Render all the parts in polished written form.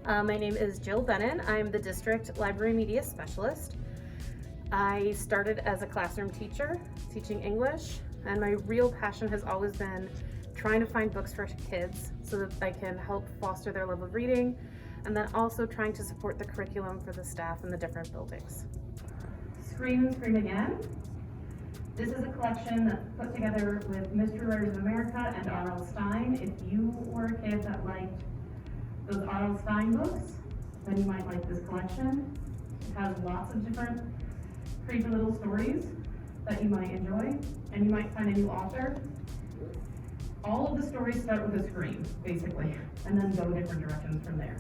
My name is Jill Bennin. I'm the District Library Media Specialist. I started as a classroom teacher, teaching English, and my real passion has always been trying to find books for kids so that I can help foster their love of reading, and then also trying to support the curriculum for the staff in the different buildings. Scream and Scream Again. This is a collection that's put together with Mystery Writers of America and R.L. Stine. If you were a kid that liked those R.L. Stine books, then you might like this collection. It has lots of different creepy little stories that you might enjoy, and you might find a new author. All of the stories start with a scream, basically, and then go different directions from there.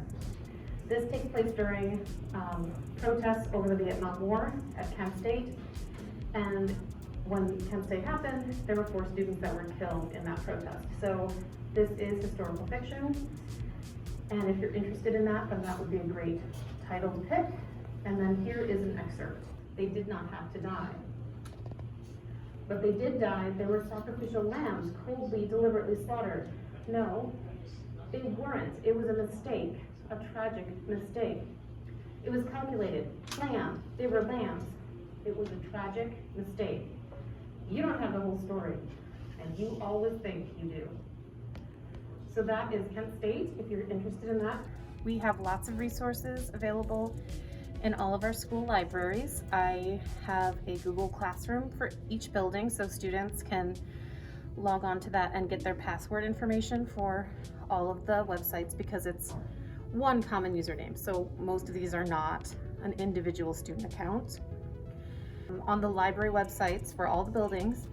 This takes place during protests over the Vietnam War at Kent State, and when Kent State happened, there were 4 students that were killed in that protest. So this is historical fiction, and if you're interested in that, then that would be a great title to pick. And then here is an excerpt. They did not have to die. But they did die. There were sacrificial lambs, coldly, deliberately slaughtered. No, they weren't. It was a mistake, a tragic mistake. It was calculated, planned. They were lambs. It was a tragic mistake. You don't have the whole story, and you always think you do. So that is Kent State, if you're interested in that. We have lots of resources available in all of our school libraries. I have a Google Classroom for each building, so students can log on to that and get their password information for all of the websites, because it's one common username. So most of these are not an individual student account. On the library websites for all the buildings,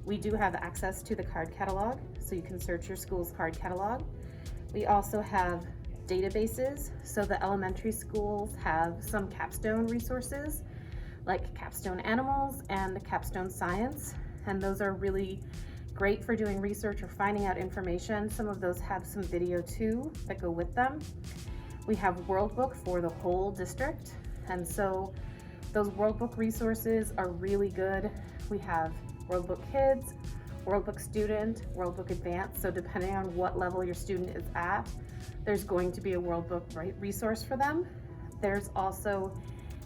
we do have access to the card catalog, so you can search your school's card catalog. We also have databases, so the elementary schools have some capstone resources like Capstone Animals and Capstone Science, and those are really great for doing research or finding out information. Some of those have some video too that go with them. We have World Book for the whole district, and so those World Book resources are really good. We have World Book Kids, World Book Student, World Book Advanced, so depending on what level your student is at, there's going to be a World Book resource for them. There's also,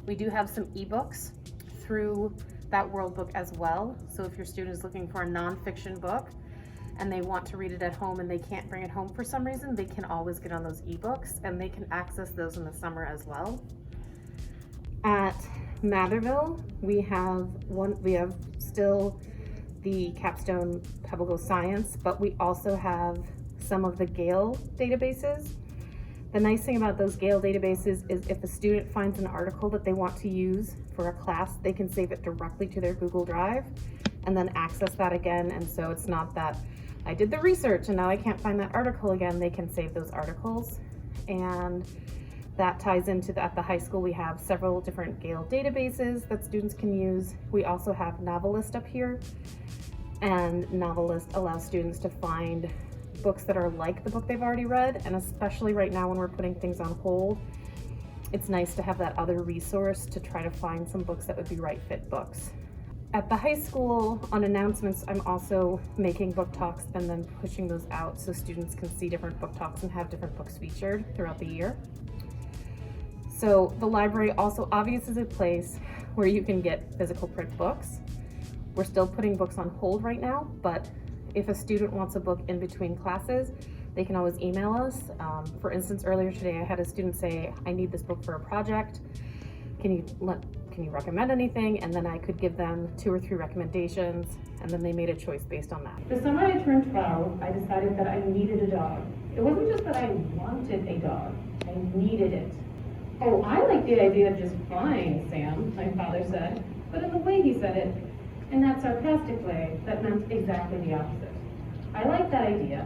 we do have some ebooks through that World Book as well. So if your student is looking for a nonfiction book and they want to read it at home and they can't bring it home for some reason, they can always get on those ebooks, and they can access those in the summer as well. At Matherville, we have still the Capstone Pebble Go Science, but we also have some of the Gale databases. The nice thing about those Gale databases is if a student finds an article that they want to use for a class, they can save it directly to their Google Drive and then access that again. And so it's not that I did the research and now I can't find that article again. They can save those articles. And that ties into at the high school, we have several different Gale databases that students can use. We also have Novelist up here, and Novelist allows students to find books that are like the book they've already read, and especially right now when we're putting things on hold, it's nice to have that other resource to try to find some books that would be right fit books. At the high school, on announcements, I'm also making book talks and then pushing those out so students can see different book talks and have different books featured throughout the year. So the library also obviously is a place where you can get physical print books. We're still putting books on hold right now, but if a student wants a book in between classes, they can always email us. For instance, earlier today, I had a student say, I need this book for a project. Can you recommend anything? And then I could give them 2 or 3 recommendations, and then they made a choice based on that. The summer I turned 12, I decided that I needed a dog. It wasn't just that I wanted a dog, I needed it. Oh, I like the idea just fine, Sam, my father said, but in the way he said it, in that sarcastic way, that meant exactly the opposite. I like that idea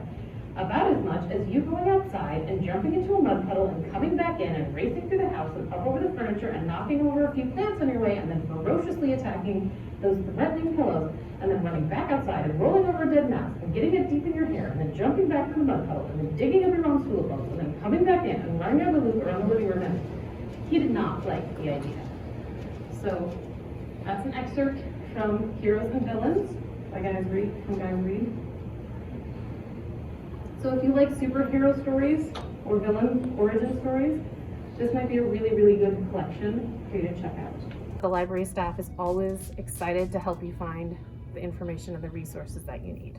about as much as you going outside and jumping into a mud puddle and coming back in and racing through the house and up over the furniture and knocking over a few plants on your way and then ferociously attacking those threatening pillows and then running back outside and rolling over a dead mouse and getting it deep in your hair and then jumping back to the mud puddle and then digging up your own stool bubbles and then coming back in and running around the loop around the living room. And he did not like the idea. So that's an excerpt from Heroes and Villains by Guys Reed. So if you like superhero stories, or villain origin stories, this might be a really, really good collection for you to check out. The library staff is always excited to help you find the information and the resources that you need.